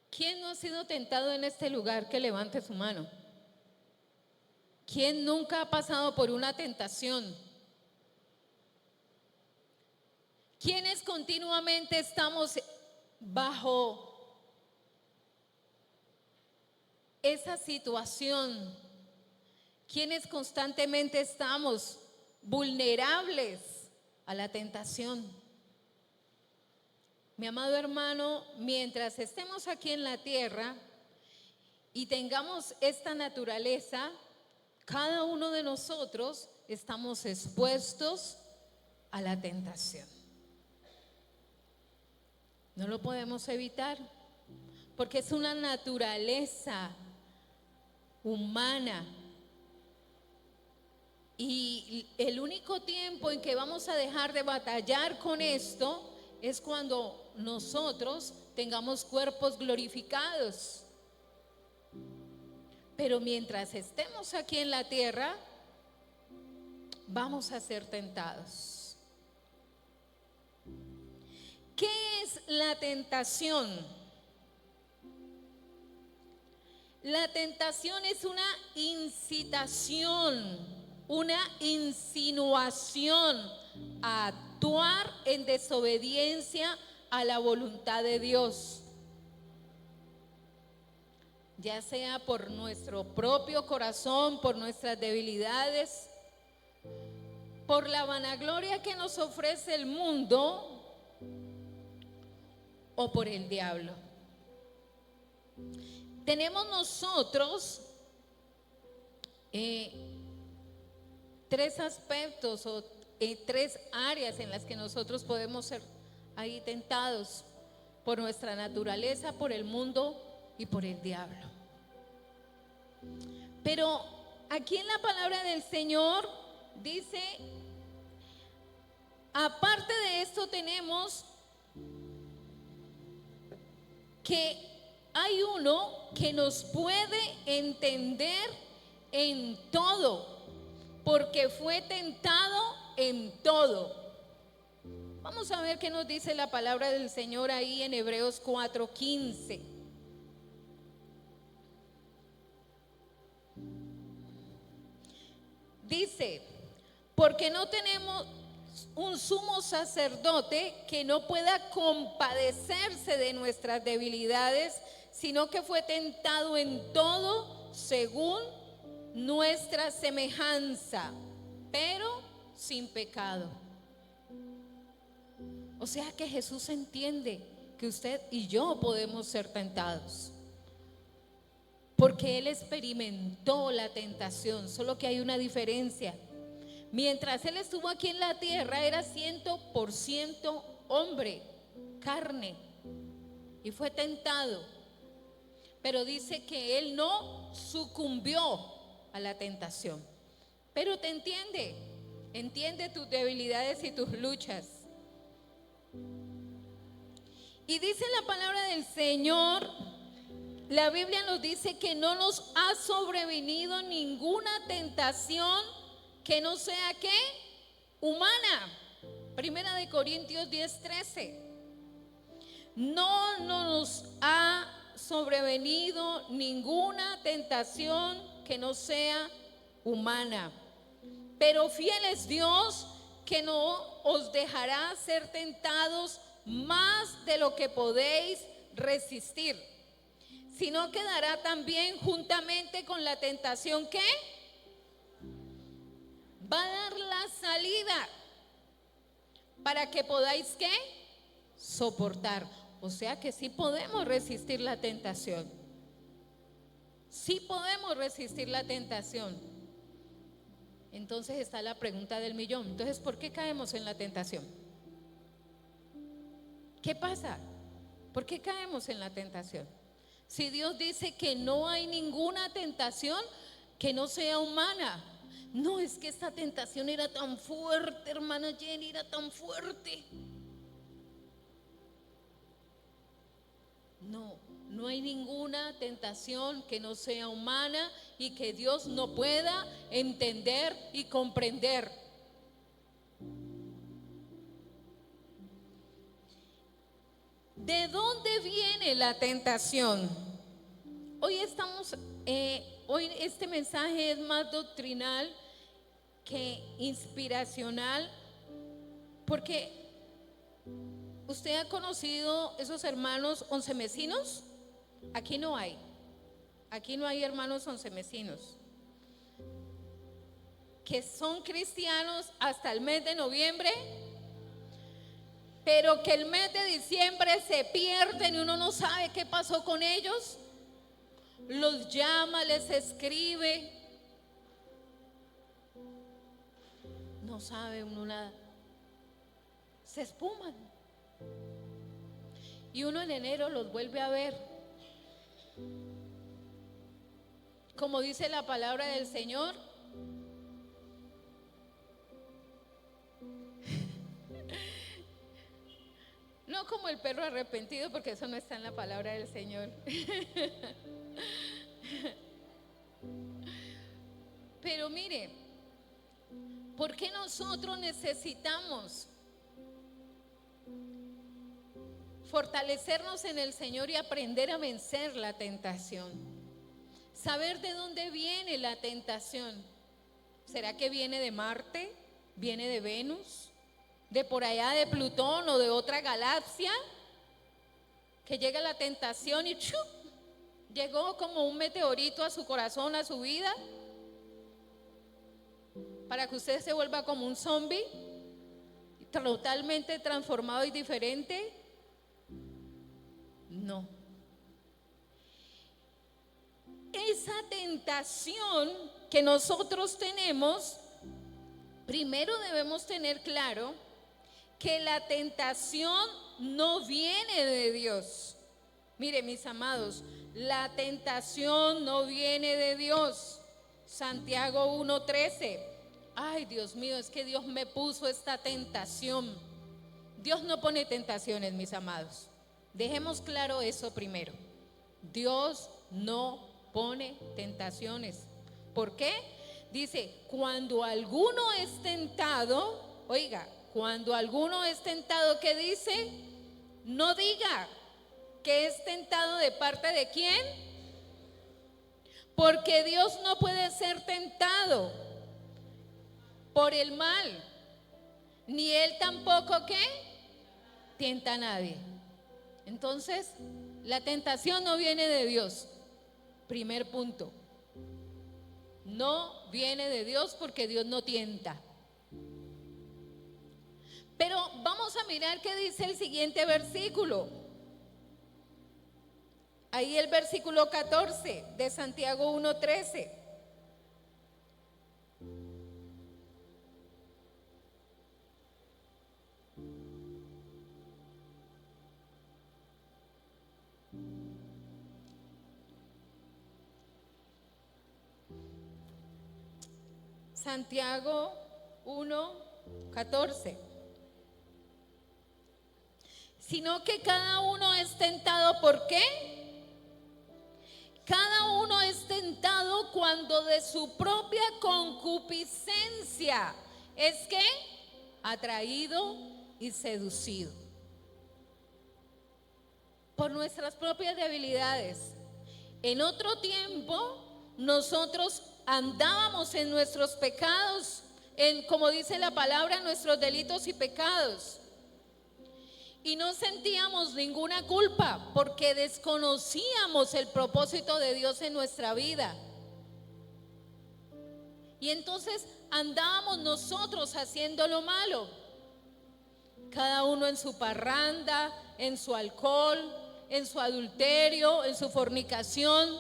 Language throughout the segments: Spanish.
¿Quién no ha sido tentado en este lugar? Que levante su mano. ¿Quién nunca ha pasado por una tentación? ¿Quiénes continuamente estamos bajo esa situación? ¿Quiénes constantemente estamos vulnerables a la tentación? Mi amado hermano, mientras estemos aquí en la tierra y tengamos esta naturaleza, cada uno de nosotros estamos expuestos a la tentación. No lo podemos evitar, porque es una naturaleza humana. Y el único tiempo en que vamos a dejar de batallar con esto es cuando nosotros tengamos cuerpos glorificados. Pero mientras estemos aquí en la tierra, vamos a ser tentados. ¿Qué es la tentación? La tentación es una incitación, una insinuación a actuar en desobediencia a la voluntad de Dios, ya sea por nuestro propio corazón, por nuestras debilidades, por la vanagloria que nos ofrece el mundo o por el diablo. Tenemos nosotros tres aspectos o tres áreas en las que nosotros podemos ser ahí tentados por nuestra naturaleza, por el mundo y por el diablo. Pero aquí en la palabra del Señor dice, aparte de esto tenemos que hay uno que nos puede entender en todo, porque fue tentado en todo. Vamos a ver qué nos dice la palabra del Señor ahí en Hebreos 4:15. Dice, porque no tenemos un sumo sacerdote que no pueda compadecerse de nuestras debilidades, sino que fue tentado en todo según nuestra semejanza, pero sin pecado. O sea que Jesús entiende que usted y yo podemos ser tentados, porque Él experimentó la tentación, solo que hay una diferencia. Mientras Él estuvo aquí en la tierra, era 100% hombre, carne, y fue tentado. Pero dice que Él no sucumbió a la tentación. Pero te entiende tus debilidades y tus luchas. Y dice la palabra del Señor, la Biblia nos dice que no nos ha sobrevenido ninguna tentación que no sea ¿qué? Humana. Primera de Corintios 10:13. No nos ha sobrevenido ninguna tentación que no sea humana, pero fiel es Dios, que no os dejará ser tentados más de lo que podéis resistir, sino que dará también juntamente con la tentación ¿qué? Va a dar la salida para que podáis ¿qué? Soportar. O sea que sí podemos resistir la tentación. Sí podemos resistir la tentación. Entonces está la pregunta del millón. Entonces, ¿por qué caemos en la tentación? ¿Qué pasa? ¿Por qué caemos en la tentación? Si Dios dice que no hay ninguna tentación que no sea humana. No, es que esta tentación era tan fuerte, hermana Jenny, era tan fuerte. No hay ninguna tentación que no sea humana y que Dios no pueda entender y comprender. ¿De dónde viene viene la tentación? Hoy este mensaje es más doctrinal que inspiracional, porque usted ha conocido esos hermanos oncemesinos. Aquí no hay hermanos oncemesinos que son cristianos hasta el mes de noviembre, pero que el mes de diciembre se pierden y uno no sabe qué pasó con ellos. Los llama, les escribe, no sabe uno nada, se esfuman y uno en enero los vuelve a ver. Como dice la palabra del Señor, no como el perro arrepentido, porque eso no está en la palabra del Señor. Pero mire, ¿por qué nosotros necesitamos fortalecernos en el Señor y aprender a vencer la tentación? Saber de dónde viene la tentación. ¿Será que viene de Marte? ¿Viene de Venus? ¿De por allá de Plutón o de otra galaxia? Que llega la tentación y ¡chup! Llegó como un meteorito a su corazón, a su vida, para que usted se vuelva como un zombie, totalmente transformado y diferente. No. Esa tentación que nosotros tenemos, primero debemos tener claro que la tentación no viene de Dios. Mire, mis amados, la tentación no viene de Dios. Santiago 1:13. Ay, Dios mío, es que Dios me puso esta tentación. Dios no pone tentaciones, mis amados. Dejemos claro eso primero. Dios no pone tentaciones. ¿Por qué? Dice, cuando alguno es tentado, oiga, cuando alguno es tentado, ¿qué dice? No diga que es tentado de parte de quién, porque Dios no puede ser tentado por el mal, ni Él tampoco ¿qué? Tienta a nadie. Entonces, la tentación no viene de Dios. Primer punto. No viene de Dios porque Dios no tienta. Pero vamos a mirar qué dice el siguiente versículo. Ahí el versículo 14 de Santiago 1:13. Santiago 1:14. Sino que cada uno es tentado, ¿por qué? Cada uno es tentado cuando de su propia concupiscencia es que atraído y seducido por nuestras propias debilidades. En otro tiempo nosotros andábamos en nuestros pecados, como dice la palabra, nuestros delitos y pecados. Y no sentíamos ninguna culpa porque desconocíamos el propósito de Dios en nuestra vida. Y entonces andábamos nosotros haciendo lo malo. Cada uno en su parranda, en su alcohol, en su adulterio, en su fornicación.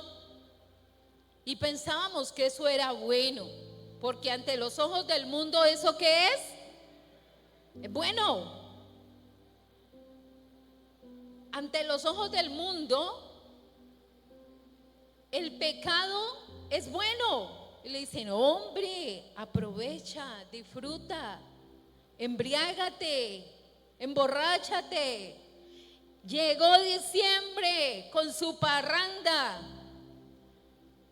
Y pensábamos que eso era bueno, porque ante los ojos del mundo, ¿eso qué es? Es bueno. Ante los ojos del mundo, el pecado es bueno. Y le dicen, hombre, aprovecha, disfruta, embriágate, emborráchate. Llegó diciembre con su parranda.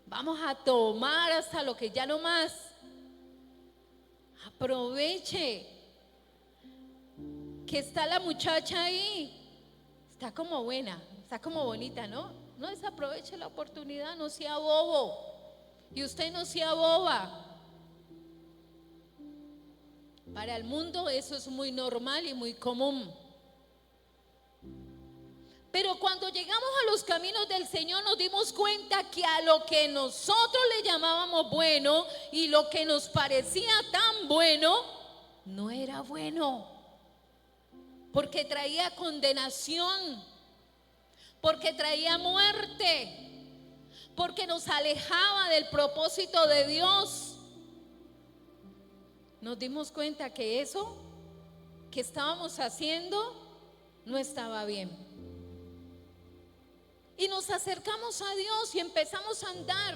Vamos a tomar hasta lo que ya no más. Aproveche que está la muchacha ahí. Está como buena, Está como bonita, ¿no? No desaproveche la oportunidad, no sea bobo. Y usted no sea boba. Para el mundo eso es muy normal y muy común. Pero cuando llegamos a los caminos del Señor nos dimos cuenta que a lo que nosotros le llamábamos bueno y lo que nos parecía tan bueno, no era bueno. Porque traía condenación, porque traía muerte, porque nos alejaba del propósito de Dios. Nos dimos cuenta que eso que estábamos haciendo no estaba bien. Y nos acercamos a Dios y empezamos a andar,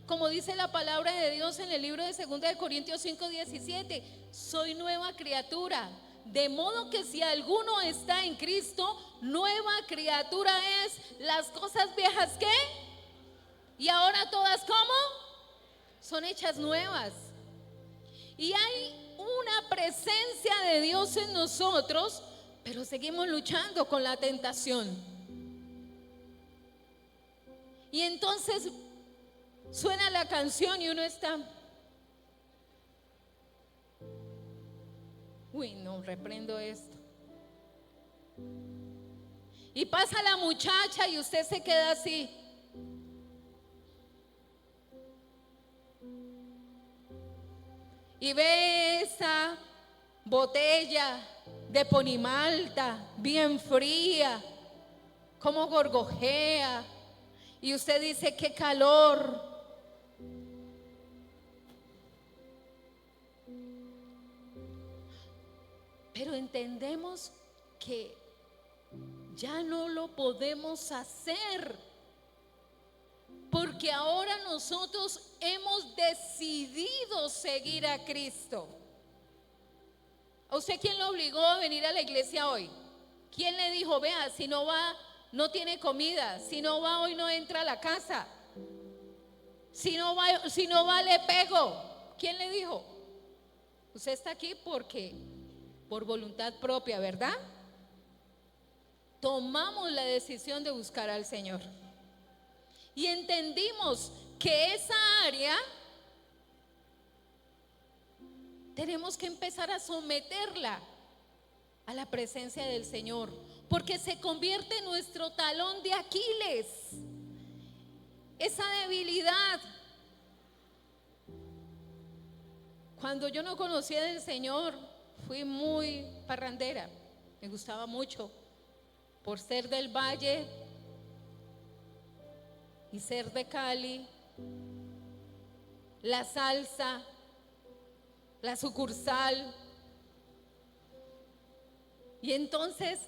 como dice la palabra de Dios en el libro de 2 de Corintios 5:17, soy nueva criatura, de modo que si alguno está en Cristo, nueva criatura es. Las cosas viejas, ¿qué? Y ahora todas, ¿cómo? Son hechas nuevas. Y hay una presencia de Dios en nosotros, pero seguimos luchando con la tentación. Y entonces suena la canción y uno está, uy, no, reprendo esto. Y pasa la muchacha y usted se queda así. Y ve esa botella de ponimalta bien fría, como gorgojea. Y usted dice, qué calor. Pero entendemos que ya no lo podemos hacer, porque ahora nosotros hemos decidido seguir a Cristo. ¿A usted quién lo obligó a venir a la iglesia hoy? ¿Quién le dijo, vea, si no va, no tiene comida, si no va hoy no entra a la casa, si no va le pego? ¿Quién le dijo? Usted está aquí porque por voluntad propia, ¿verdad? Tomamos la decisión de buscar al Señor y entendimos que esa área tenemos que empezar a someterla a la presencia del Señor, porque se convierte en nuestro talón de Aquiles, esa debilidad. Cuando yo no conocía del Señor, fui muy parrandera, me gustaba mucho, por ser del Valle y ser de Cali, la salsa, la sucursal. Y entonces,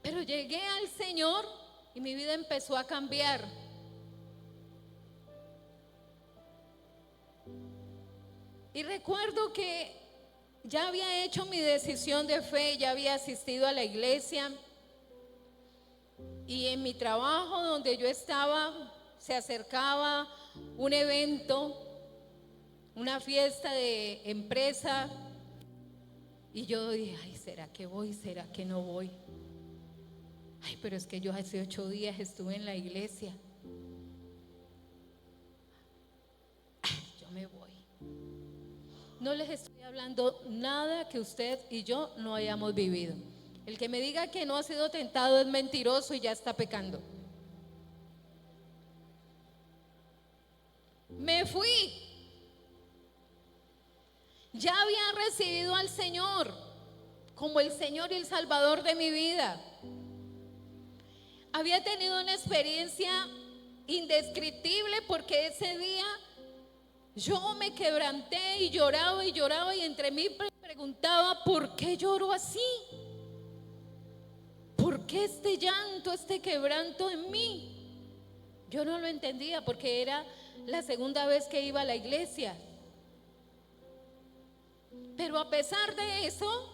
pero llegué al Señor y mi vida empezó a cambiar. Y recuerdo que ya había hecho mi decisión de fe, ya había asistido a la iglesia. Y en mi trabajo donde yo estaba, se acercaba un evento, una fiesta de empresa. Y yo dije, ay, ¿será que voy? ¿Será que no voy? Ay, pero es que yo hace 8 días estuve en la iglesia. Ay, yo me voy. No les estoy hablando nada que usted y yo no hayamos vivido. El que me diga que no ha sido tentado es mentiroso y ya está pecando. Me fui. Ya había recibido al Señor como el Señor y el Salvador de mi vida. Había tenido una experiencia indescriptible, porque ese día yo me quebranté y lloraba y entre mí preguntaba, ¿por qué lloro así? ¿Por qué este llanto, este quebranto en mí? Yo no lo entendía porque era la segunda vez que iba a la iglesia. Pero a pesar de eso,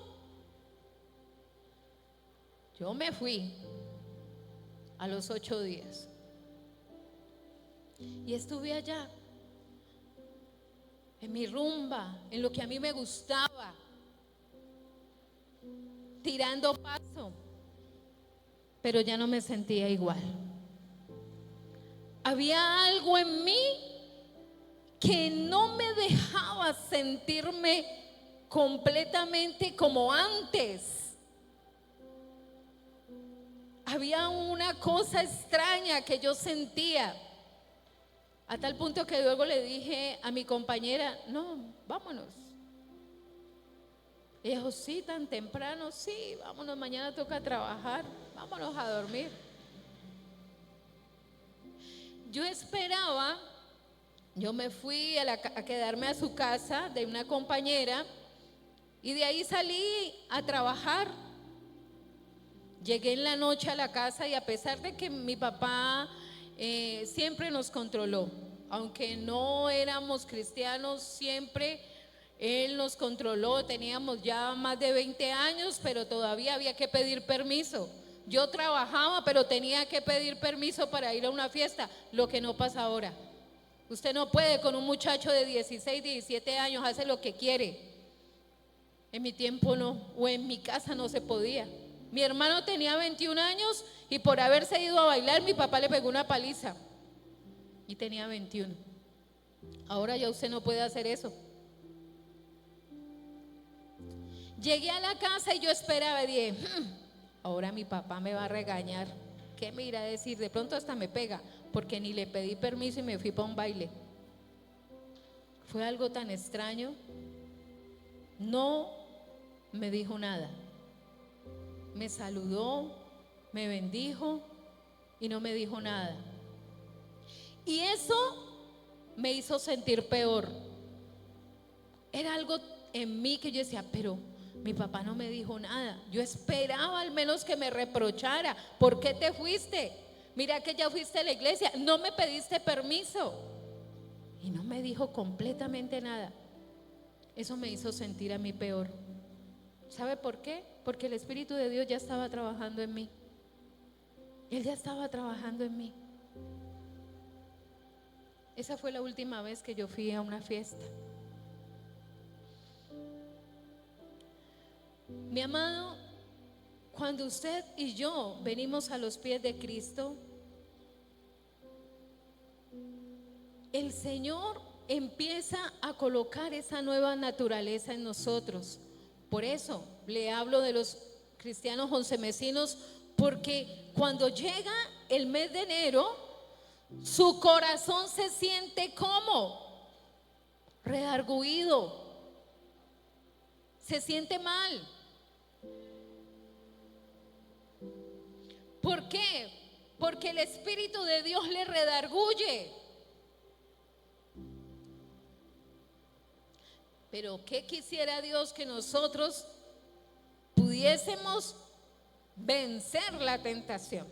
yo me fui a los 8 días y estuve allá en mi rumba, en lo que a mí me gustaba, tirando paso. pero ya no me sentía igual. Había algo en mí que no me dejaba sentirme completamente como antes. Había una cosa extraña que yo sentía, a tal punto que luego le dije a mi compañera: no, vámonos. Ella dijo: sí, tan temprano, sí, vámonos, mañana toca trabajar, vámonos a dormir. Yo esperaba, yo me fui a quedarme a su casa de una compañera y de ahí salí a trabajar. Llegué en la noche a la casa y a pesar de que mi papá siempre nos controló, aunque no éramos cristianos, siempre él nos controló. Teníamos ya más de 20 años, pero todavía había que pedir permiso. Yo trabajaba, pero tenía que pedir permiso para ir a una fiesta, lo que no pasa ahora. Usted no puede con un muchacho de 16, 17 años, hace lo que quiere. En mi tiempo no, o en mi casa no se podía. Mi hermano tenía 21 años y por haberse ido a bailar, mi papá le pegó una paliza. Y tenía 21. Ahora ya usted no puede hacer eso. Llegué a la casa y yo esperaba y dije: ahora mi papá me va a regañar. ¿Qué me irá a decir? De pronto hasta me pega, porque ni le pedí permiso y me fui para un baile. Fue algo tan extraño. No me dijo nada. Me saludó, me bendijo y no me dijo nada. Y eso me hizo sentir peor. Era algo en mí que yo decía: pero mi papá no me dijo nada. Yo esperaba al menos que me reprochara: ¿por qué te fuiste? Mira que ya fuiste a la iglesia, no me pediste permiso. Y no me dijo completamente nada. Eso me hizo sentir a mí peor. ¿Sabe por qué? Porque el Espíritu de Dios ya estaba trabajando en mí. Él ya estaba trabajando en mí. Esa fue la última vez que yo fui a una fiesta. Mi amado, cuando usted y yo venimos a los pies de Cristo, el Señor empieza a colocar esa nueva naturaleza en nosotros. Por eso le hablo de los cristianos onsemesinos, porque cuando llega el mes de enero, su corazón se siente como redarguido, se siente mal. ¿Por qué? Porque el Espíritu de Dios le redarguye. Pero ¿qué quisiera Dios? Que nosotros pudiésemos vencer la tentación.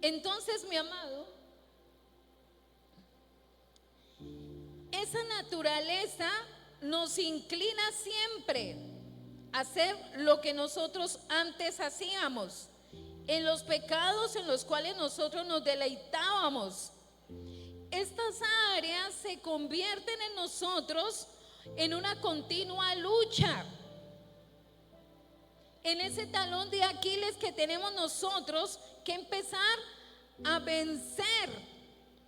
Entonces, mi amado, esa naturaleza nos inclina siempre a hacer lo que nosotros antes hacíamos, en los pecados en los cuales nosotros nos deleitábamos. Estas áreas se convierten en nosotros en una continua lucha, en ese talón de Aquiles que tenemos nosotros que empezar a vencer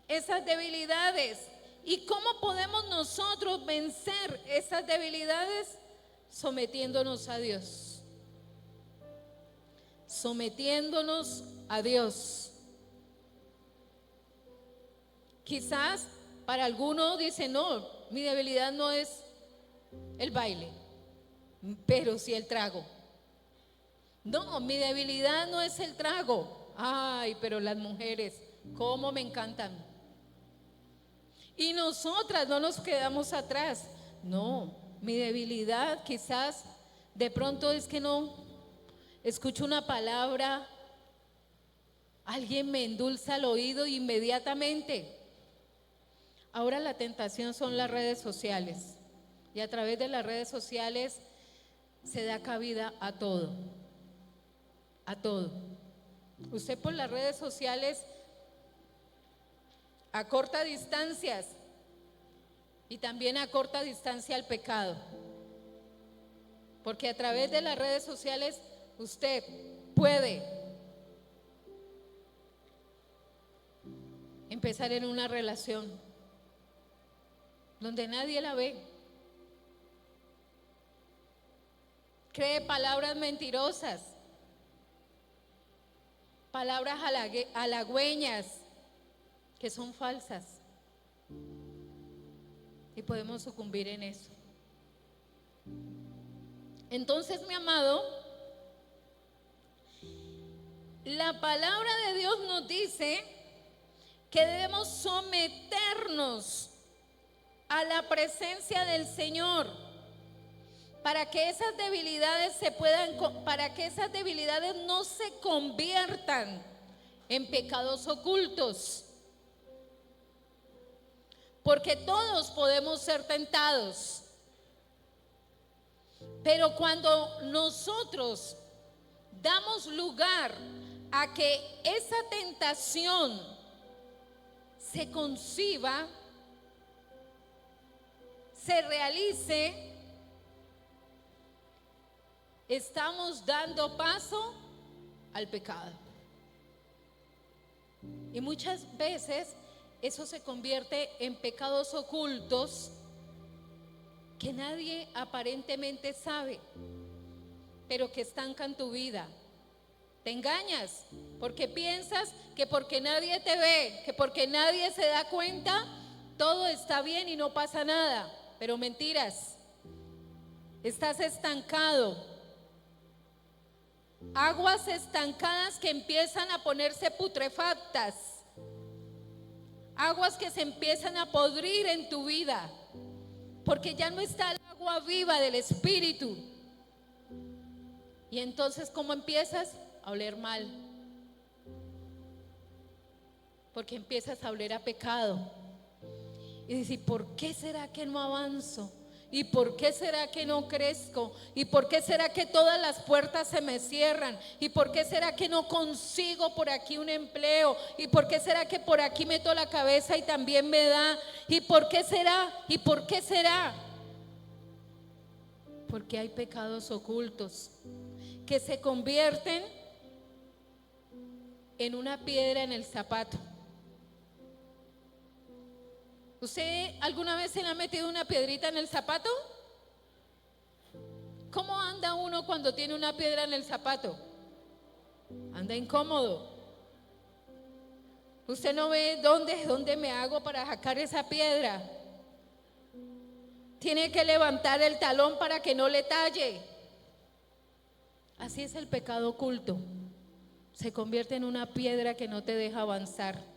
esas debilidades. ¿Y cómo podemos nosotros vencer esas debilidades? Sometiéndonos a Dios. Sometiéndonos a Dios. Quizás para algunos dicen: no, mi debilidad no es el baile, pero sí el trago. No, mi debilidad no es el trago. Ay, pero las mujeres, cómo me encantan. Y nosotras no nos quedamos atrás. No, mi debilidad quizás de pronto es que no escucho una palabra, alguien me endulza el oído inmediatamente. Ahora la tentación son las redes sociales, y a través de las redes sociales se da cabida a todo, a todo. Usted por las redes sociales acorta distancias y también acorta distancia al pecado, porque a través de las redes sociales usted puede empezar en una relación donde nadie la ve. Cree palabras mentirosas, palabras halagüeñas que son falsas, y podemos sucumbir en eso. Entonces, mi amado, la palabra de Dios nos dice que debemos someternos a la presencia del Señor para que esas debilidades no se conviertan en pecados ocultos. Porque todos podemos ser tentados. Pero cuando nosotros damos lugar a que esa tentación se conciba, se realice, estamos dando paso al pecado. Y muchas veces eso se convierte en pecados ocultos que nadie aparentemente sabe, pero que estancan tu vida. Te engañas porque piensas que porque nadie te ve, que porque nadie se da cuenta, todo está bien y no pasa nada. Pero mentiras. Estás estancado. Aguas estancadas que empiezan a ponerse putrefactas. Aguas que se empiezan a podrir en tu vida, porque ya no está el agua viva del Espíritu. Y entonces, ¿cómo empiezas? A oler mal, porque empiezas a oler a pecado. Y dices, ¿por qué será que no avanzo? ¿Y por qué será que no crezco? ¿Y por qué será que todas las puertas se me cierran? ¿Y por qué será que no consigo por aquí un empleo? ¿Y por qué será que por aquí meto la cabeza y también me da? ¿Y por qué será? ¿Y por qué será? Porque hay pecados ocultos que se convierten en una piedra en el zapato. ¿Usted alguna vez se le ha metido una piedrita en el zapato? ¿Cómo anda uno cuando tiene una piedra en el zapato? Anda incómodo. ¿Usted no ve dónde me hago para sacar esa piedra? Tiene que levantar el talón para que no le talle. Así es el pecado oculto. Se convierte en una piedra que no te deja avanzar.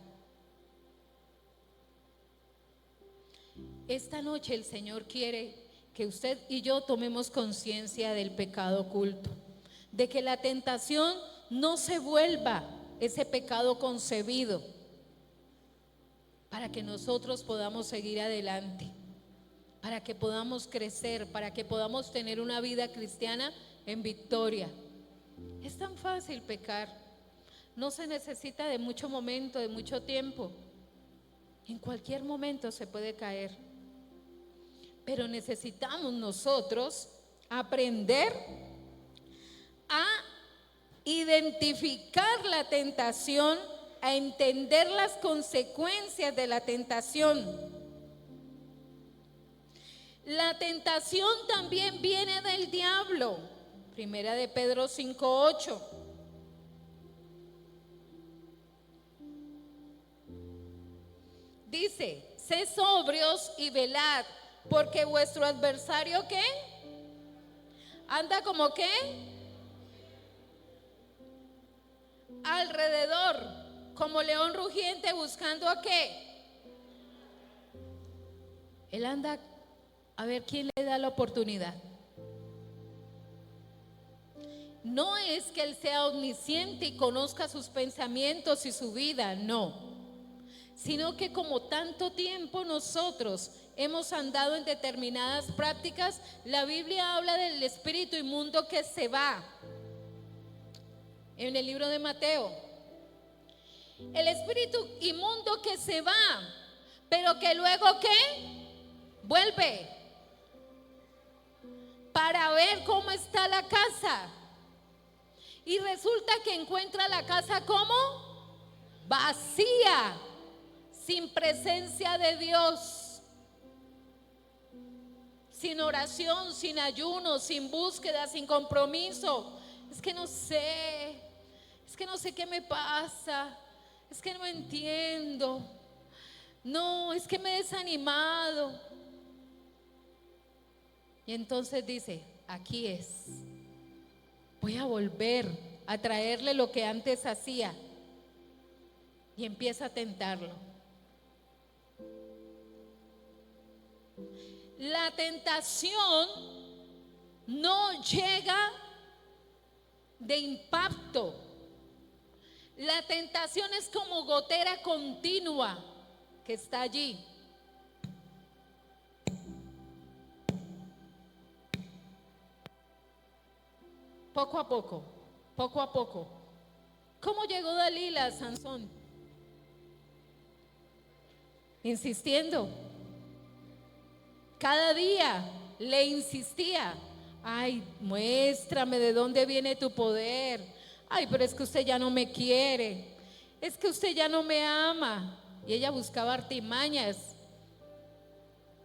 Esta noche el Señor quiere que usted y yo tomemos conciencia del pecado oculto, de que la tentación no se vuelva ese pecado concebido, para que nosotros podamos seguir adelante, para que podamos crecer, para que podamos tener una vida cristiana en victoria. Es tan fácil pecar, no se necesita de mucho momento, de mucho tiempo. En cualquier momento se puede caer. Pero necesitamos nosotros aprender a identificar la tentación, a entender las consecuencias de la tentación. La tentación también viene del diablo. Primera de Pedro 5:8. Dice: sed sobrios y velad, porque vuestro adversario, ¿qué? Anda como ¿qué? Alrededor, como león rugiente, buscando ¿a qué? Él anda a ver quién le da la oportunidad. No es que él sea omnisciente y conozca sus pensamientos y su vida, no, sino que como tanto tiempo nosotros hemos andado en determinadas prácticas, la Biblia habla del espíritu inmundo que se va. En el libro de Mateo, el espíritu inmundo que se va, pero que luego ¿qué? Vuelve para ver cómo está la casa. Y resulta que encuentra la casa como vacía, sin presencia de Dios, sin oración, sin ayuno, sin búsqueda, sin compromiso. Es que no sé qué me pasa, es que no entiendo, no, es que me he desanimado. Y entonces dice, aquí es, voy a volver a traerle lo que antes hacía. Y empieza a tentarlo. La tentación no llega de impacto. La tentación es como gotera continua que está allí. Poco a poco, poco a poco. ¿Cómo llegó Dalila a Sansón? Insistiendo. Cada día le insistía. Ay, muéstrame de dónde viene tu poder. Ay, pero es que usted ya no me quiere. Es que usted ya no me ama. Y ella buscaba artimañas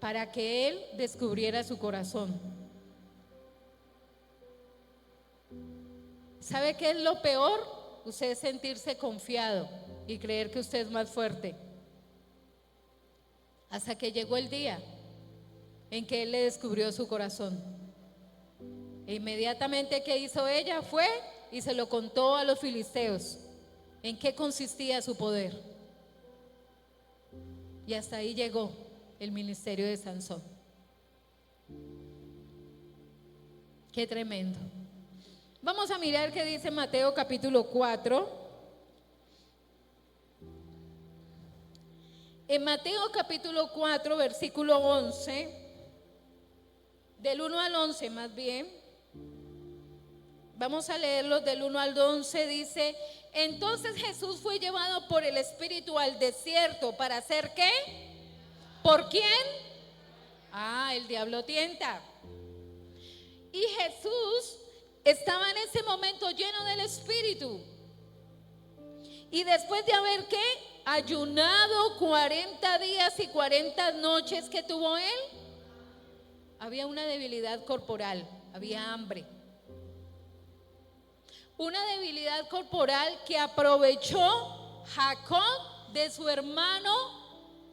para que él descubriera su corazón. ¿Sabe qué es lo peor? Usted sentirse confiado y creer que usted es más fuerte. Hasta que llegó el día en que él le descubrió su corazón. E inmediatamente, ¿qué hizo ella? Fue y se lo contó a los filisteos. ¿En qué consistía su poder? Y hasta ahí llegó el ministerio de Sansón. Qué tremendo. Vamos a mirar qué dice Mateo capítulo 4. En Mateo capítulo 4, versículo 11, del 1 al 11 más bien. Vamos a leerlo del 1 al 11, dice: entonces Jesús fue llevado por el Espíritu al desierto para hacer ¿qué? ¿Por quién? El diablo tienta. Y Jesús estaba en ese momento lleno del Espíritu. Y después de haber ¿qué? Ayunado 40 días y 40 noches que tuvo él, había una debilidad corporal, había hambre. Una debilidad corporal que aprovechó Jacob de su hermano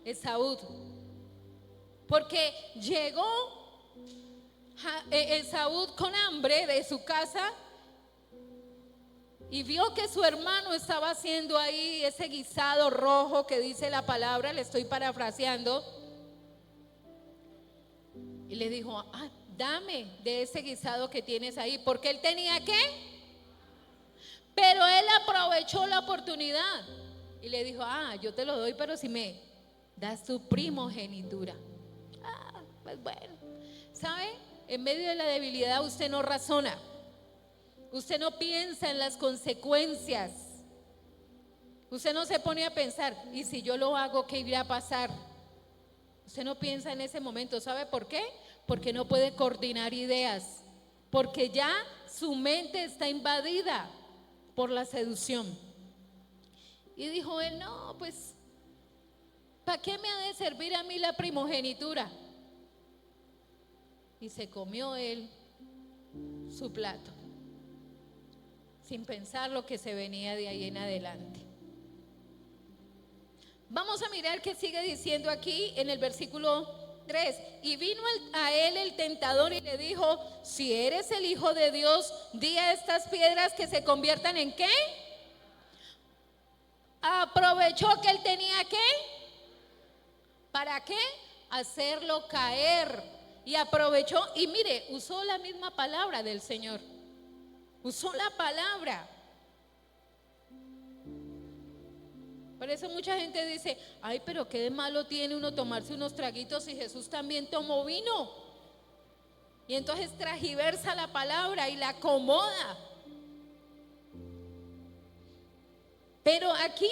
Esaú. Porque llegó Esaú con hambre de su casa y vio que su hermano estaba haciendo ahí ese guisado rojo que dice la palabra, le estoy parafraseando, y le dijo: dame de ese guisado que tienes ahí, porque él tenía ¿qué? Pero él aprovechó la oportunidad y le dijo: yo te lo doy, pero si me das tu primogenitura. Pues bueno, ¿sabe? En medio de la debilidad usted no razona, usted no piensa en las consecuencias, usted no se pone a pensar, ¿y si yo lo hago, qué irá a pasar? Usted no piensa en ese momento. ¿Sabe por qué? Porque no puede coordinar ideas, porque ya su mente está invadida por la seducción. Y dijo él: no, pues ¿para qué me ha de servir a mí la primogenitura? Y se comió él su plato, sin pensar lo que se venía de ahí en adelante. Vamos a mirar qué sigue diciendo aquí en el versículo 3. Y vino a él el tentador y le dijo: si eres el Hijo de Dios, di a estas piedras que se conviertan en ¿qué? Aprovechó que él tenía ¿qué? ¿Para qué? Hacerlo caer. Y aprovechó, y mire, usó la misma palabra del Señor. Usó la palabra. Por eso mucha gente dice: ay, pero qué de malo tiene uno tomarse unos traguitos si Jesús también tomó vino. Y entonces tragiversa la palabra y la acomoda. Pero aquí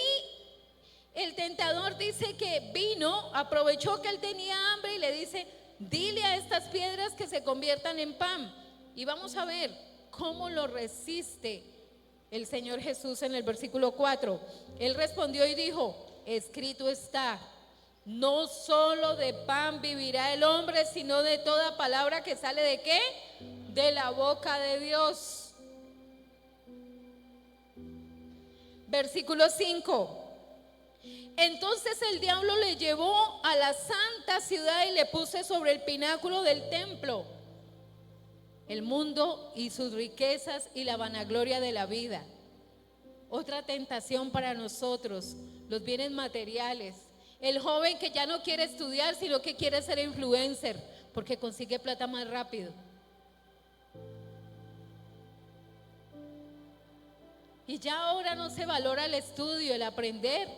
el tentador dice que vino, aprovechó que él tenía hambre y le dice: dile a estas piedras que se conviertan en pan. Y vamos a ver cómo lo resiste el Señor Jesús en el versículo 4. Él respondió y dijo: escrito está, no solo de pan vivirá el hombre, sino de toda palabra que sale ¿de qué? De la boca de Dios. Versículo 5. Entonces el diablo le llevó a la santa ciudad y le puso sobre el pináculo del templo el mundo y sus riquezas y la vanagloria de la vida. Otra tentación para nosotros, los bienes materiales. El joven que ya no quiere estudiar, sino que quiere ser influencer, porque consigue plata más rápido. Y ya ahora no se valora el estudio, el aprender,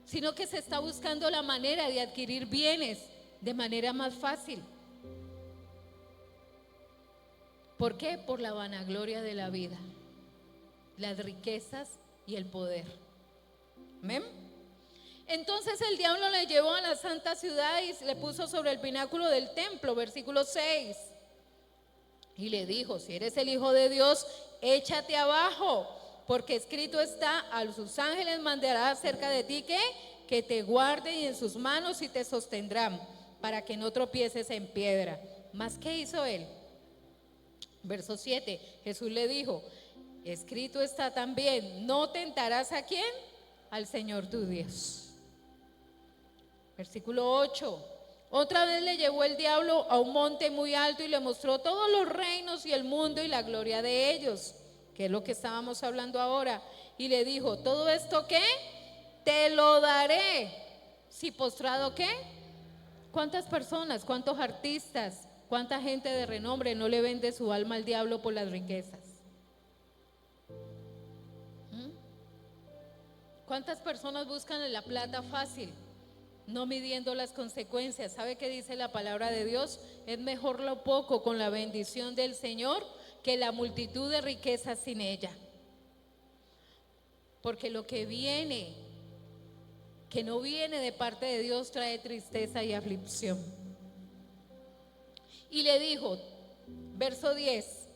sino que se está buscando la manera de adquirir bienes de manera más fácil. ¿Por qué? Por la vanagloria de la vida, las riquezas y el poder. ¿Amén? Entonces el diablo le llevó a la santa ciudad y le puso sobre el pináculo del templo, versículo 6. Y le dijo: si eres el Hijo de Dios, échate abajo, porque escrito está: a sus ángeles mandará cerca de ti que te guarden, y en sus manos y te sostendrán, para que no tropieces en piedra. ¿Mas qué hizo él? Verso 7, Jesús le dijo: escrito está también, no tentarás ¿a quién? Al Señor tu Dios. Versículo 8, otra vez le llevó el diablo a un monte muy alto y le mostró todos los reinos y el mundo y la gloria de ellos, que es lo que estábamos hablando ahora, y le dijo: ¿todo esto qué? Te lo daré, si postrado ¿qué? ¿Cuántas personas, cuántos artistas, cuánta gente de renombre no le vende su alma al diablo por las riquezas? ¿Cuántas personas buscan la plata fácil, no midiendo las consecuencias? ¿Sabe qué dice la palabra de Dios? Es mejor lo poco con la bendición del Señor que la multitud de riquezas sin ella. Porque lo que viene, que no viene de parte de Dios, trae tristeza y aflicción. Y le dijo, verso 10,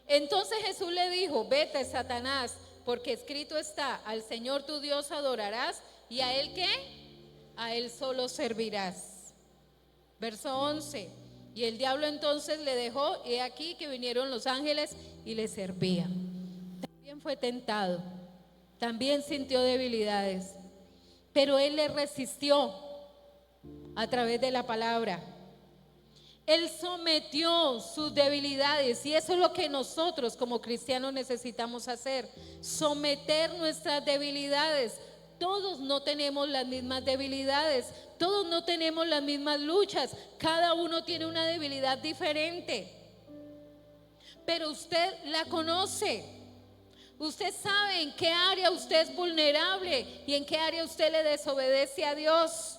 entonces Jesús le dijo: vete, Satanás, porque escrito está: al Señor tu Dios adorarás, y a Él ¿qué? A Él solo servirás. Verso 11, y el diablo entonces le dejó, y he aquí que vinieron los ángeles y le servían. También fue tentado, también sintió debilidades, pero él le resistió a través de la palabra. Él sometió sus debilidades, y eso es lo que nosotros como cristianos necesitamos hacer: someter nuestras debilidades. Todos no tenemos las mismas debilidades, todos no tenemos las mismas luchas, cada uno tiene una debilidad diferente, pero usted la conoce. Usted sabe en qué área usted es vulnerable y en qué área usted le desobedece a Dios.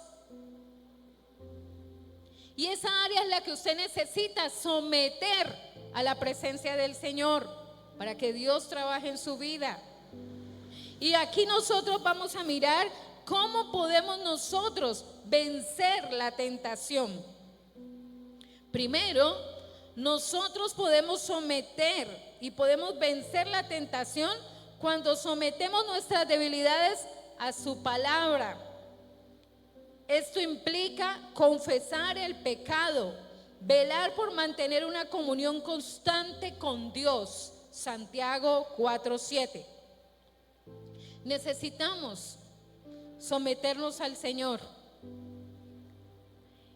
Y esa área es la que usted necesita someter a la presencia del Señor para que Dios trabaje en su vida. Y aquí nosotros vamos a mirar cómo podemos nosotros vencer la tentación. Primero, nosotros podemos someter y podemos vencer la tentación cuando sometemos nuestras debilidades a su palabra. Esto implica confesar el pecado, velar por mantener una comunión constante con Dios. Santiago 4:7. Necesitamos someternos al Señor.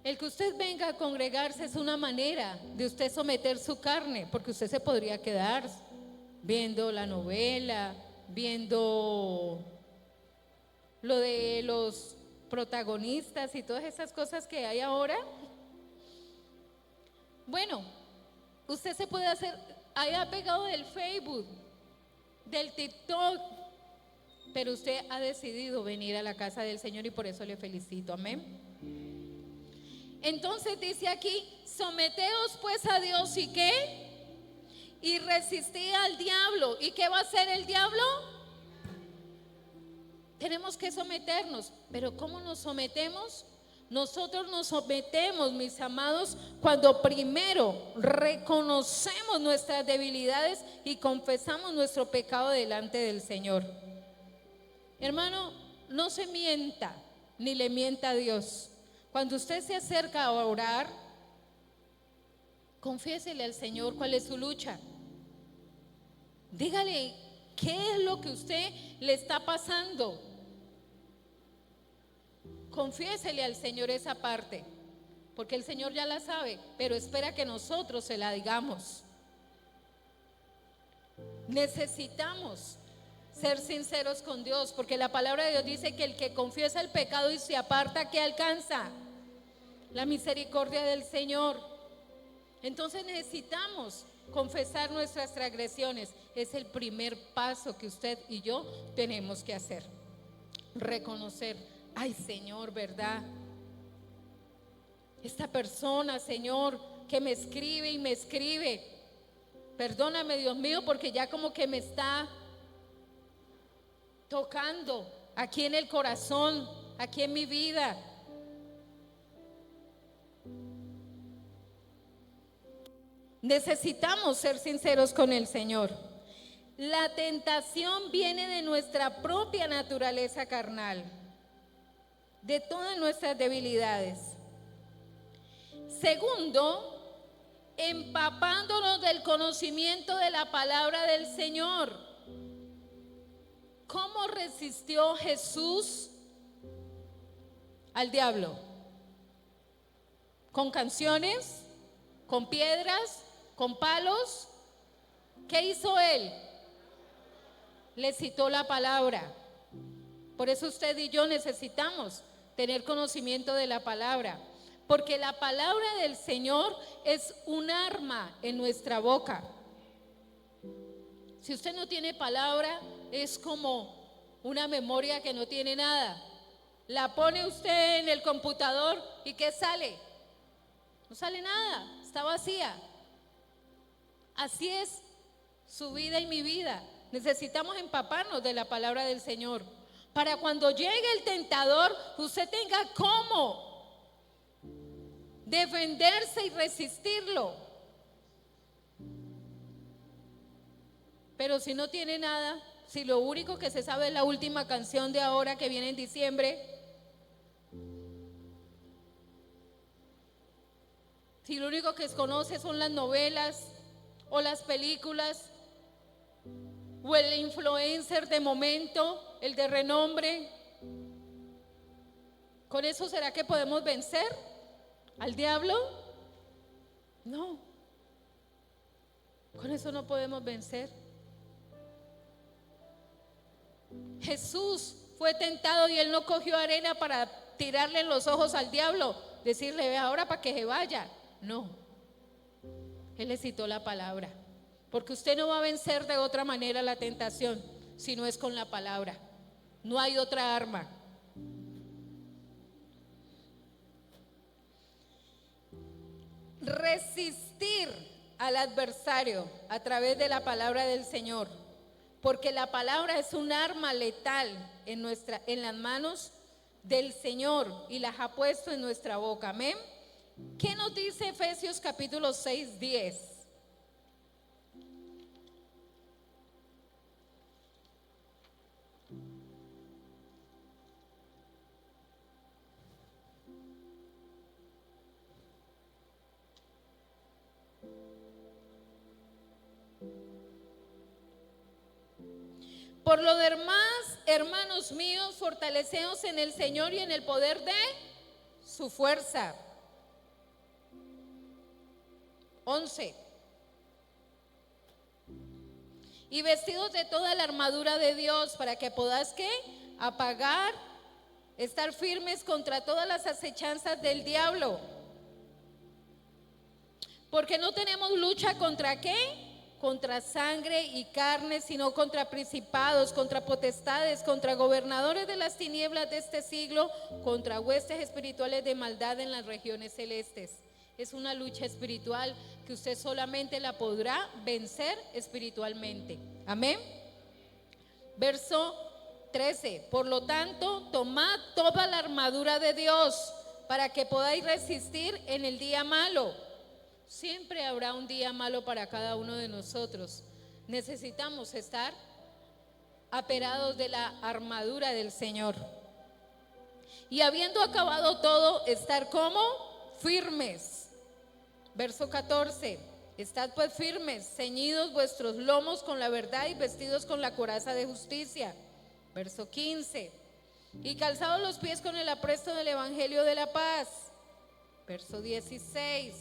El que usted venga a congregarse es una manera de usted someter su carne, porque usted se podría quedar viendo la novela, viendo lo de los protagonistas y todas esas cosas que hay ahora. Bueno, usted se puede hacer, haya pegado del Facebook, del TikTok, pero usted ha decidido venir a la casa del Señor y por eso le felicito. Amén. Entonces dice aquí: someteos pues a Dios, ¿y qué? Y resistid al diablo. ¿Y qué va a hacer el diablo? Tenemos que someternos. ¿Pero cómo nos sometemos? Nosotros nos sometemos, mis amados, cuando primero reconocemos nuestras debilidades y confesamos nuestro pecado delante del Señor. Hermano, no se mienta ni le mienta a Dios. Cuando usted se acerca a orar, confiésele al Señor cuál es su lucha. Dígale qué es lo que usted le está pasando. Confiésele al Señor esa parte, porque el Señor ya la sabe, pero espera que nosotros se la digamos. Necesitamos ser sinceros con Dios, porque la palabra de Dios dice que el que confiesa el pecado y se aparta, ¿qué alcanza? La misericordia del Señor. Entonces necesitamos confesar nuestras transgresiones. Es el primer paso que usted y yo tenemos que hacer. Reconocer: ay, Señor, ¿verdad? Esta persona, Señor, que me escribe y me escribe, perdóname, Dios mío, porque ya como que me está tocando aquí en el corazón, aquí en mi vida. Necesitamos ser sinceros con el Señor. La tentación viene de nuestra propia naturaleza carnal, de todas nuestras debilidades. Segundo, empapándonos del conocimiento de la palabra del Señor. ¿Cómo resistió Jesús al diablo? ¿Con canciones? ¿Con piedras? ¿Con palos? ¿Qué hizo él? Le citó la palabra. Por eso usted y yo necesitamos tener conocimiento de la palabra, porque la palabra del Señor es un arma en nuestra boca. Si usted no tiene palabra, es como una memoria que no tiene nada. La pone usted en el computador y ¿qué sale? No sale nada, está vacía. Así es su vida y mi vida. Necesitamos empaparnos de la palabra del Señor, para cuando llegue el tentador, usted tenga cómo defenderse y resistirlo. Pero si no tiene nada, si lo único que se sabe es la última canción de ahora que viene en diciembre, si lo único que conoce son las novelas o las películas, o el influencer de momento, el de renombre, ¿con eso será que podemos vencer al diablo? No, con eso no podemos vencer. Jesús fue tentado y él no cogió arena para tirarle en los ojos al diablo, decirle: ve ahora para que se vaya. No, él le citó la palabra, porque usted no va a vencer de otra manera la tentación si no es con la palabra. No hay otra arma. Resistir al adversario a través de la palabra del Señor, porque la palabra es un arma letal en las manos del Señor y las ha puesto en nuestra boca. Amén. ¿Qué nos dice Efesios capítulo 6:10? Por lo demás, hermanos míos, fortaleceos en el Señor y en el poder de su fuerza. 11. Y vestidos de toda la armadura de Dios, para que podáis ¿qué? Apagar, estar firmes contra todas las acechanzas del diablo. Porque no tenemos lucha contra ¿qué? Contra sangre y carne, sino contra principados, contra potestades, contra gobernadores de las tinieblas de este siglo, contra huestes espirituales de maldad en las regiones celestes. Es una lucha espiritual que usted solamente la podrá vencer espiritualmente. Amén. Verso 13. Por lo tanto, tomad toda la armadura de Dios para que podáis resistir en el día malo. Siempre habrá un día malo para cada uno de nosotros. Necesitamos estar aperados de la armadura del Señor. Y habiendo acabado todo, estar como firmes. Verso 14. Estad pues firmes, ceñidos vuestros lomos con la verdad y vestidos con la coraza de justicia. Verso 15. Y calzados los pies con el apresto del evangelio de la paz. Verso 16.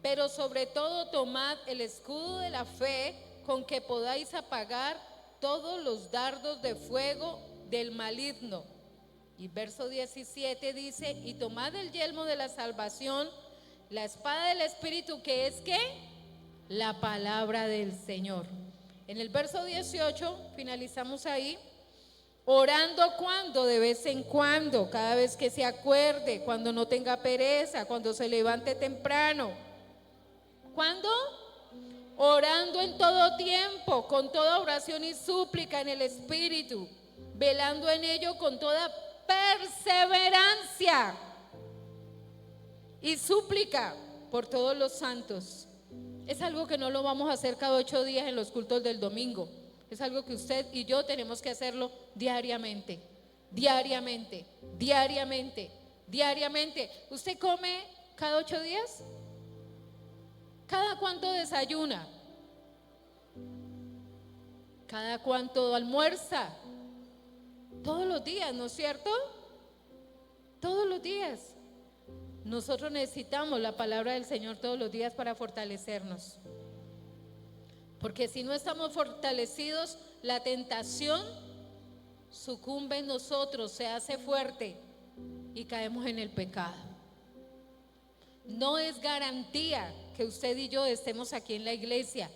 Pero sobre todo tomad el escudo de la fe, con que podáis apagar todos los dardos de fuego del maligno. Y verso 17 dice: y tomad el yelmo de la salvación, la espada del Espíritu, que es ¿qué? La palabra del Señor. En el verso 18 finalizamos ahí. Orando cuando, de vez en cuando, cada vez que se acuerde, cuando no tenga pereza, cuando se levante temprano. ¿Cuándo? Orando en todo tiempo, con toda oración y súplica en el Espíritu, velando en ello con toda perseverancia y súplica por todos los santos. Es algo que no lo vamos a hacer cada 8 días en los cultos del domingo. Es algo que usted y yo tenemos que hacerlo diariamente, diariamente, diariamente, diariamente. ¿Usted come cada 8 días? ¿Cada cuánto desayuna? ¿Cada cuánto almuerza? Todos los días, ¿no es cierto? Todos los días. Nosotros necesitamos la palabra del Señor todos los días para fortalecernos. Porque si no estamos fortalecidos, la tentación sucumbe en nosotros, se hace fuerte y caemos en el pecado. No es garantía que usted y yo estemos aquí en la iglesia.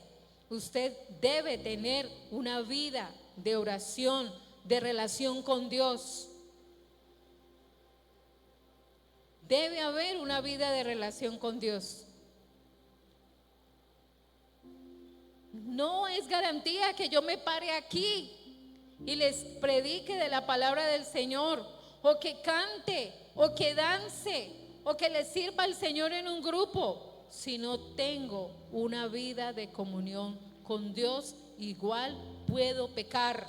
Usted debe tener una vida de oración, de relación con Dios. Debe haber una vida de relación con Dios. No es garantía que yo me pare aquí y les predique de la palabra del Señor, o que cante, o que dance, o que le sirva al Señor en un grupo, si no tengo una vida de comunión con Dios. Igual puedo pecar,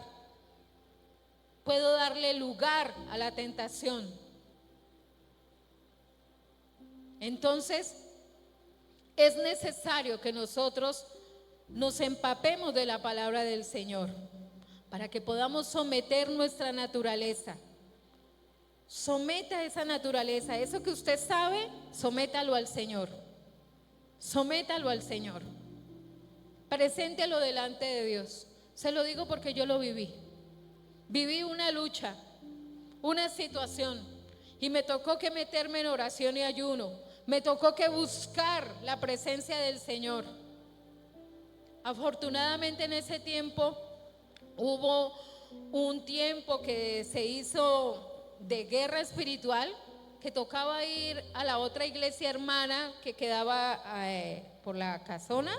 puedo darle lugar a la tentación. Entonces, es necesario que nosotros nos empapemos de la palabra del Señor para que podamos someter nuestra naturaleza. Someta esa naturaleza, eso que usted sabe, sométalo al Señor. Sométalo al Señor. Preséntelo delante de Dios. Se lo digo porque yo lo viví. Viví una lucha, una situación, y me tocó que meterme en oración y ayuno. Me tocó que buscar la presencia del Señor. Afortunadamente en ese tiempo hubo un tiempo que se hizo de guerra espiritual, que tocaba ir a la otra iglesia hermana que quedaba por la casona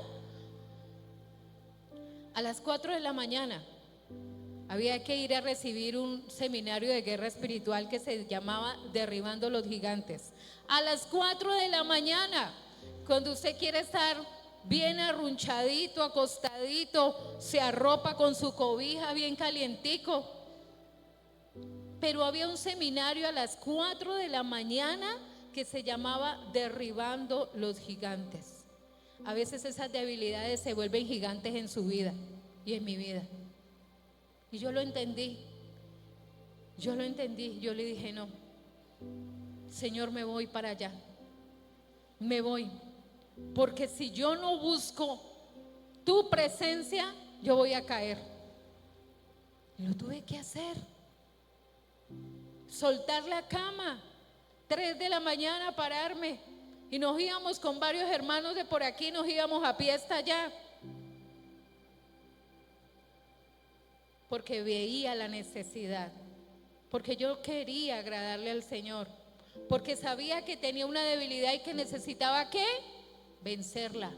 a las 4 de la mañana. Había que ir a recibir un seminario de guerra espiritual que se llamaba Derribando los Gigantes. A las 4 de la mañana, cuando usted quiere estar bien arrunchadito, acostadito, se arropa con su cobija bien calientico. Pero había un seminario a las 4 de la mañana que se llamaba Derribando los Gigantes. A veces esas debilidades se vuelven gigantes en su vida y en mi vida. Y yo lo entendí. Yo le dije: no, Señor, me voy para allá. Me voy. Porque si yo no busco tu presencia, yo voy a caer. Y lo tuve que hacer. Soltar la cama, 3 de la mañana pararme. Y nos íbamos con varios hermanos de por aquí, nos íbamos a pie hasta allá. Porque veía la necesidad. Porque yo quería agradarle al Señor. Porque sabía que tenía una debilidad y que necesitaba ¿qué? Vencerla.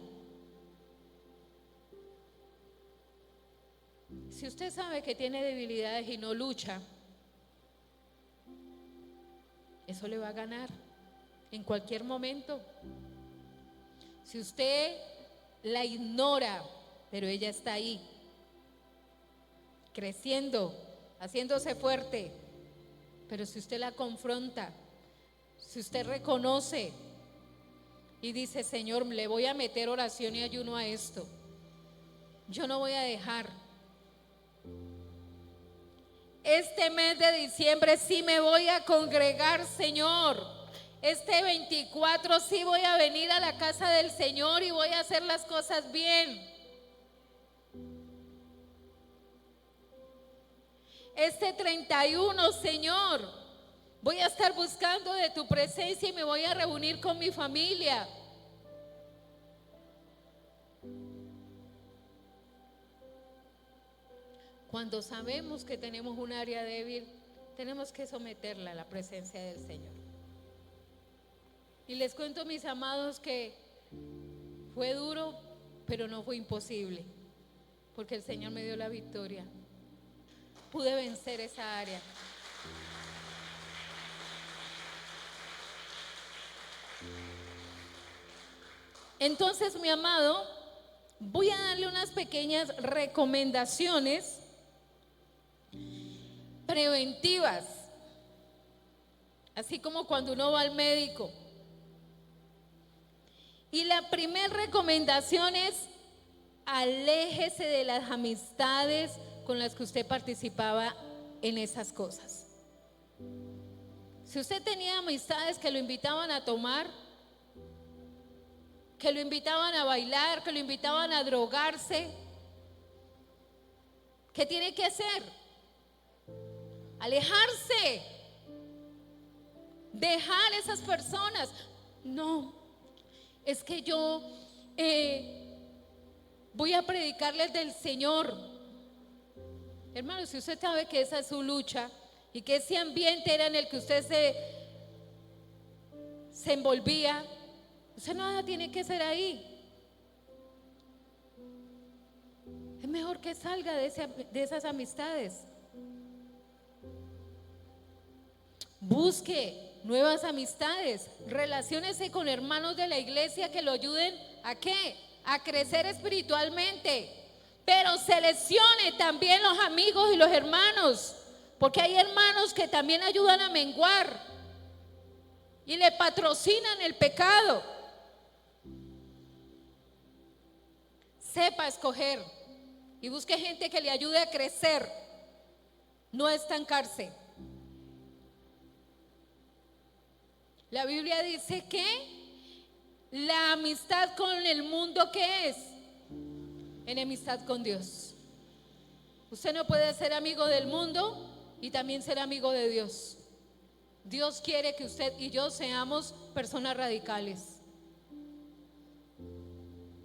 Si usted sabe que tiene debilidades y no lucha, eso le va a ganar en cualquier momento. Si usted la ignora, pero ella está ahí, creciendo, haciéndose fuerte, pero si usted la confronta, si usted reconoce y dice: Señor, le voy a meter oración y ayuno a esto, yo no voy a dejar. Este mes de diciembre sí me voy a congregar, Señor. Este 24 sí voy a venir a la casa del Señor y voy a hacer las cosas bien. Este 31, Señor, voy a estar buscando de tu presencia y me voy a reunir con mi familia. Cuando sabemos que tenemos un área débil, tenemos que someterla a la presencia del Señor. Y les cuento, mis amados, que fue duro, pero no fue imposible, porque el Señor me dio la victoria. Pude vencer esa área. Entonces, mi amado, voy a darle unas pequeñas recomendaciones preventivas, así como cuando uno va al médico. Y la primera recomendación es: aléjese de las amistades con las que usted participaba en esas cosas. Si usted tenía amistades que lo invitaban a tomar, que lo invitaban a bailar, que lo invitaban a drogarse, ¿qué tiene que hacer? Alejarse, dejar esas personas. No, es que yo voy a predicarles del Señor. Hermano, si usted sabe que esa es su lucha y que ese ambiente era en el que usted se envolvía, usted no tiene que ser ahí. Es mejor que salga de esas amistades. Busque nuevas amistades, relaciónese con hermanos de la iglesia que lo ayuden ¿a qué? A crecer espiritualmente. Pero seleccione también los amigos y los hermanos, porque hay hermanos que también ayudan a menguar y le patrocinan el pecado. Sepa escoger y busque gente que le ayude a crecer, no estancarse. La Biblia dice que la amistad con el mundo, ¿qué es? Enemistad con Dios. Usted no puede ser amigo del mundo y también ser amigo de Dios. Dios quiere que usted y yo seamos personas radicales.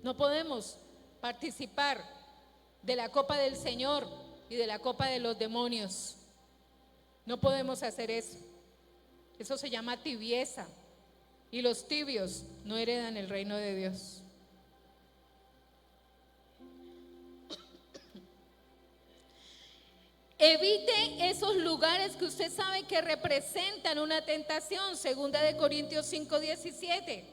No podemos participar de la copa del Señor y de la copa de los demonios. No podemos hacer eso. Eso se llama tibieza, y los tibios no heredan el reino de Dios. Evite esos lugares que usted sabe que representan una tentación. Segunda de Corintios 5:17.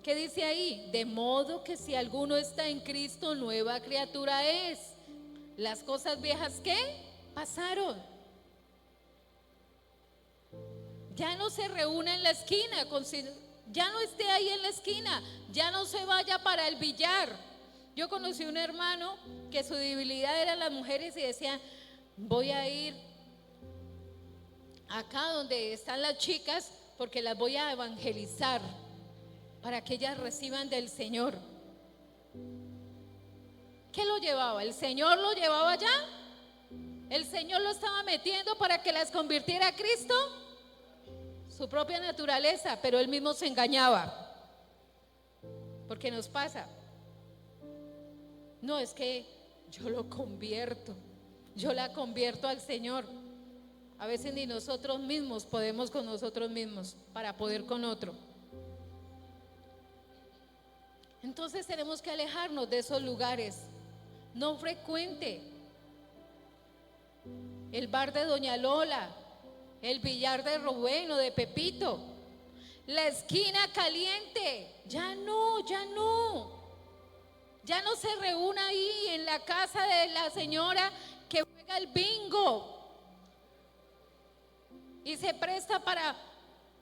¿Qué dice ahí? De modo que si alguno está en Cristo, nueva criatura es. Las cosas viejas, ¿qué? Pasaron. Ya no se reúna en la esquina, ya no esté ahí en la esquina, ya no se vaya para el billar. Yo conocí un hermano que su debilidad eran las mujeres y decía: voy a ir acá donde están las chicas porque las voy a evangelizar para que ellas reciban del Señor. ¿Qué lo llevaba? ¿El Señor lo llevaba allá? ¿El Señor lo estaba metiendo para que las convirtiera a Cristo? Su propia naturaleza, pero él mismo se engañaba. Porque nos pasa. No, es que yo lo convierto, yo la convierto al Señor. A veces ni nosotros mismos podemos con nosotros mismos para poder con otro. Entonces tenemos que alejarnos de esos lugares. No frecuente el bar de Doña Lola, el billar de Rubén o de Pepito, la esquina caliente. Ya no, ya no. Ya no se reúne ahí en la casa de la señora que juega el bingo y se presta para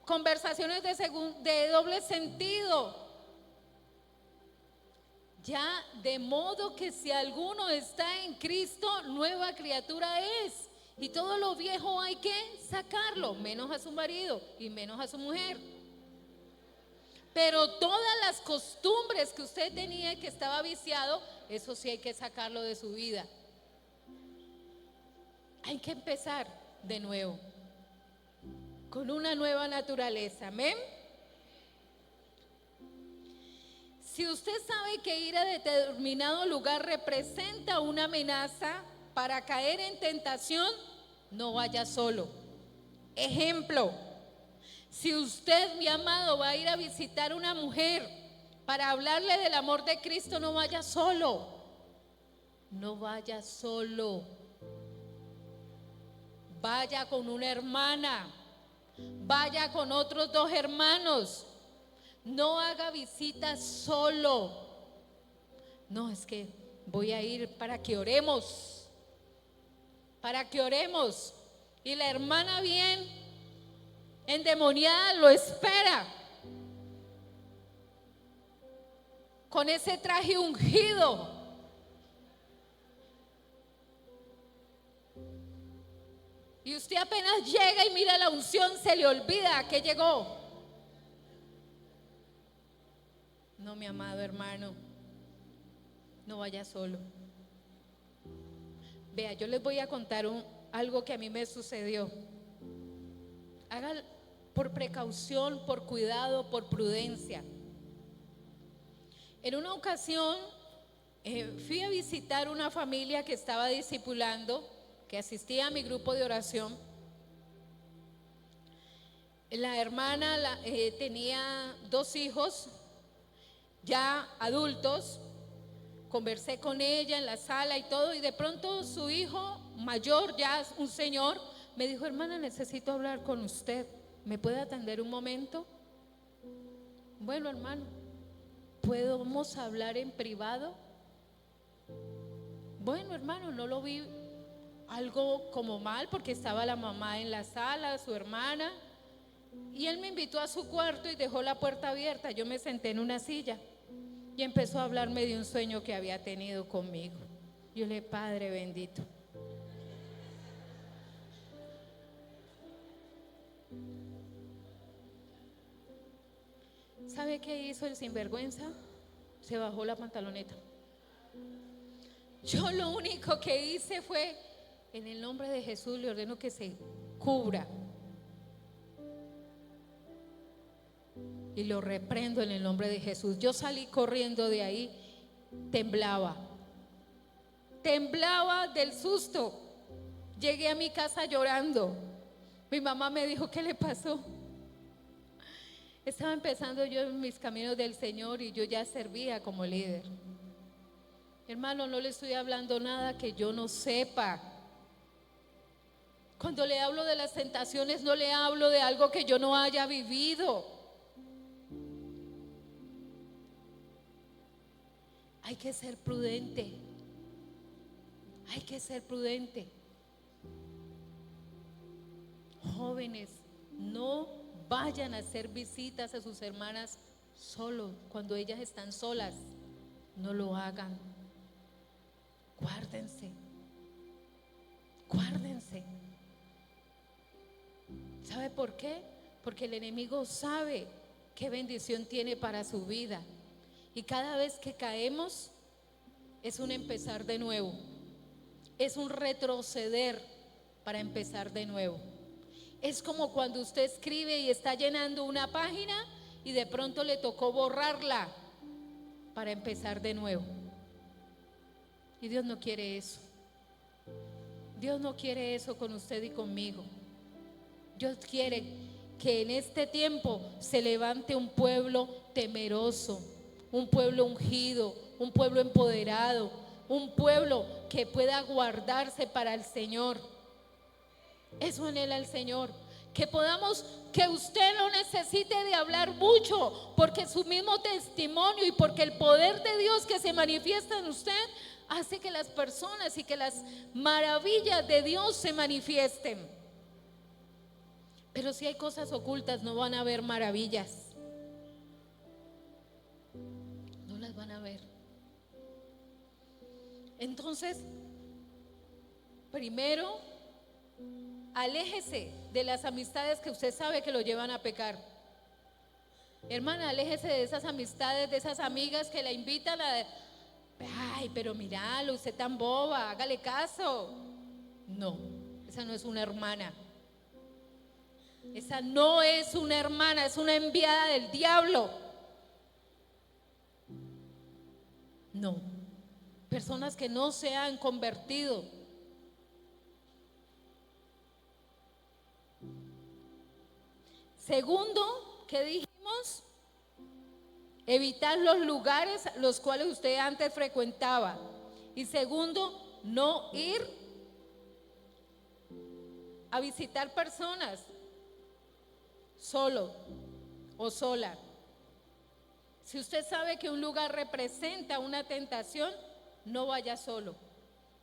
conversaciones de doble sentido. Ya, de modo que si alguno está en Cristo, nueva criatura es. Y todo lo viejo hay que sacarlo, menos a su marido y menos a su mujer. Pero todas las costumbres que usted tenía y que estaba viciado, eso sí hay que sacarlo de su vida. Hay que empezar de nuevo, con una nueva naturaleza. Amén. Si usted sabe que ir a determinado lugar representa una amenaza para caer en tentación, no vaya solo. Ejemplo, si usted, mi amado, va a ir a visitar a una mujer para hablarle del amor de Cristo, no vaya solo. No vaya solo. Vaya con una hermana. Vaya con otros 2 hermanos. No haga visitas solo. No, es que voy a ir para que oremos. Para que oremos. Y la hermana bien endemoniada lo espera. Con ese traje ungido. Y usted apenas llega y mira la unción, se le olvida que llegó. No, mi amado hermano, no vaya solo. Vea, yo les voy a contar algo que a mí me sucedió. Haga por precaución, por cuidado, por prudencia. En una ocasión fui a visitar una familia que estaba discipulando, que asistía a mi grupo de oración. La hermana tenía 2 hijos ya adultos. Conversé con ella en la sala y todo, y de pronto su hijo mayor, ya un señor, me dijo: hermana, necesito hablar con usted, ¿me puede atender un momento? Bueno, hermano, ¿podemos hablar en privado? Bueno, hermano, no lo vi algo como mal, porque estaba la mamá en la sala, su hermana, y él me invitó a su cuarto y dejó la puerta abierta. Yo me senté en una silla y empezó a hablarme de un sueño que había tenido conmigo. Yo le dije: Padre bendito. ¿Sabe qué hizo el sinvergüenza? Se bajó la pantaloneta. Yo lo único que hice fue: en el nombre de Jesús le ordeno que se cubra. Y lo reprendo en el nombre de Jesús. Yo salí corriendo de ahí, temblaba del susto. Llegué a mi casa llorando. Mi mamá me dijo: ¿qué le pasó? Estaba empezando yo en mis caminos del Señor y yo ya servía como líder. Hermano, no le estoy hablando nada que yo no sepa. Cuando le hablo de las tentaciones, no le hablo de algo que yo no haya vivido. Hay que ser prudente. Hay que ser prudente. Jóvenes, no vayan a hacer visitas a sus hermanas solo, cuando ellas están solas. No lo hagan. Guárdense. Guárdense. ¿Sabe por qué? Porque el enemigo sabe qué bendición tiene para su vida. Y cada vez que caemos es un empezar de nuevo. Es un retroceder para empezar de nuevo. Es como cuando usted escribe y está llenando una página y de pronto le tocó borrarla para empezar de nuevo. Y Dios no quiere eso. Dios no quiere eso con usted y conmigo. Dios quiere que en este tiempo se levante un pueblo temeroso, un pueblo ungido, un pueblo empoderado, un pueblo que pueda guardarse para el Señor. Eso anhela el Señor. que usted no necesite de hablar mucho, porque su mismo testimonio y porque el poder de Dios que se manifiesta en usted hace que las personas y que las maravillas de Dios se manifiesten. Pero si hay cosas ocultas, no van a haber maravillas. No las van a ver. Entonces, primero, aléjese de las amistades que usted sabe que lo llevan a pecar. Hermana, aléjese de esas amistades, de esas amigas que la invitan a... Ay, pero míralo, usted tan boba, hágale caso. No, esa no es una hermana. Esa no es una hermana, es una enviada del diablo. No, personas que no se han convertido. Segundo, ¿qué dijimos? Evitar los lugares los cuales usted antes frecuentaba. Y segundo, no ir a visitar personas solo o sola. Si usted sabe que un lugar representa una tentación, no vaya solo.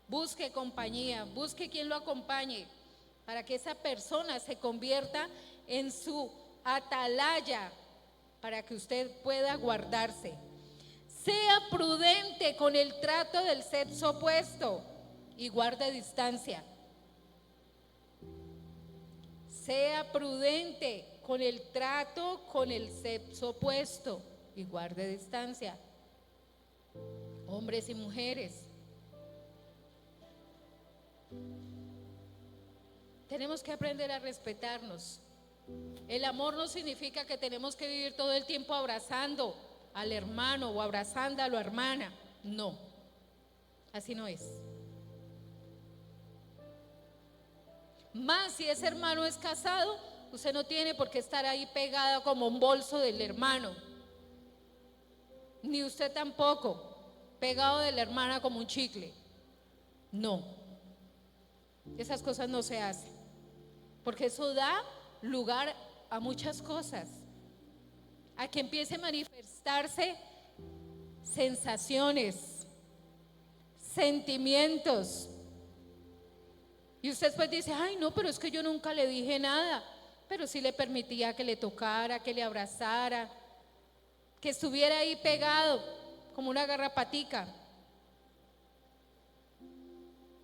Busque compañía, busque quien lo acompañe para que esa persona se convierta en su atalaya para que usted pueda guardarse. Sea prudente con el trato del sexo opuesto y guarde distancia. Sea prudente con el trato con el sexo opuesto y guarde distancia. Hombres y mujeres, tenemos que aprender a respetarnos. El amor no significa que tenemos que vivir todo el tiempo abrazando al hermano o abrazando a la hermana. No, así no es. Más si ese hermano es casado, usted no tiene por qué estar ahí pegada como un bolso del hermano. Ni usted tampoco, pegado de la hermana como un chicle. No, esas cosas no se hacen, porque eso da lugar a muchas cosas, a que empiece a manifestarse sensaciones, sentimientos. Y usted después dice, ay no, pero es que yo nunca le dije nada, pero sí le permitía que le tocara, que le abrazara, que estuviera ahí pegado como una garrapatica.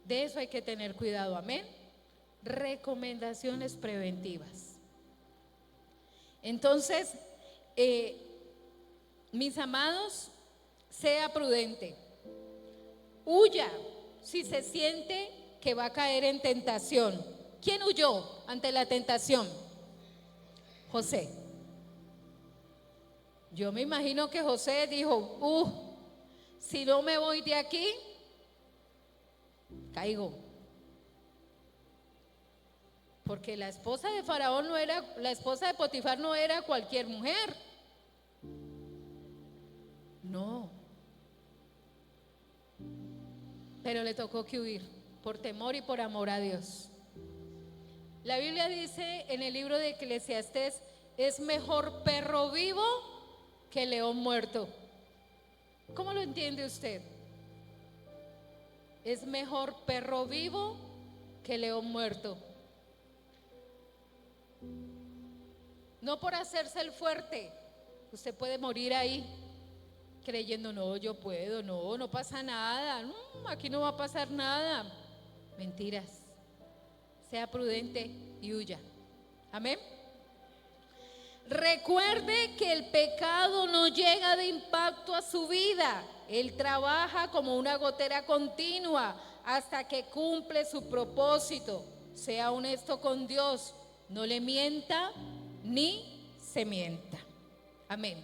De eso hay que tener cuidado, amén. Recomendaciones preventivas. Entonces, mis amados, sea prudente. Huya si se siente que va a caer en tentación. ¿Quién huyó ante la tentación? José. Yo me imagino que José dijo, si no me voy de aquí, caigo. Porque la esposa de Faraón no era, la esposa de Potifar no era cualquier mujer. No. Pero le tocó que huir por temor y por amor a Dios. La Biblia dice en el libro de Eclesiastés, es mejor perro vivo que león muerto. ¿Cómo lo entiende usted? Es mejor perro vivo que león muerto. No por hacerse el fuerte, usted puede morir ahí creyendo, no, yo puedo, no pasa nada, no, aquí no va a pasar nada. Mentiras. Sea prudente y huya. Amén. Recuerde que el pecado no llega de impacto a su vida. Él trabaja como una gotera continua hasta que cumple su propósito. Sea honesto con Dios. No le mienta ni se mienta. Amén.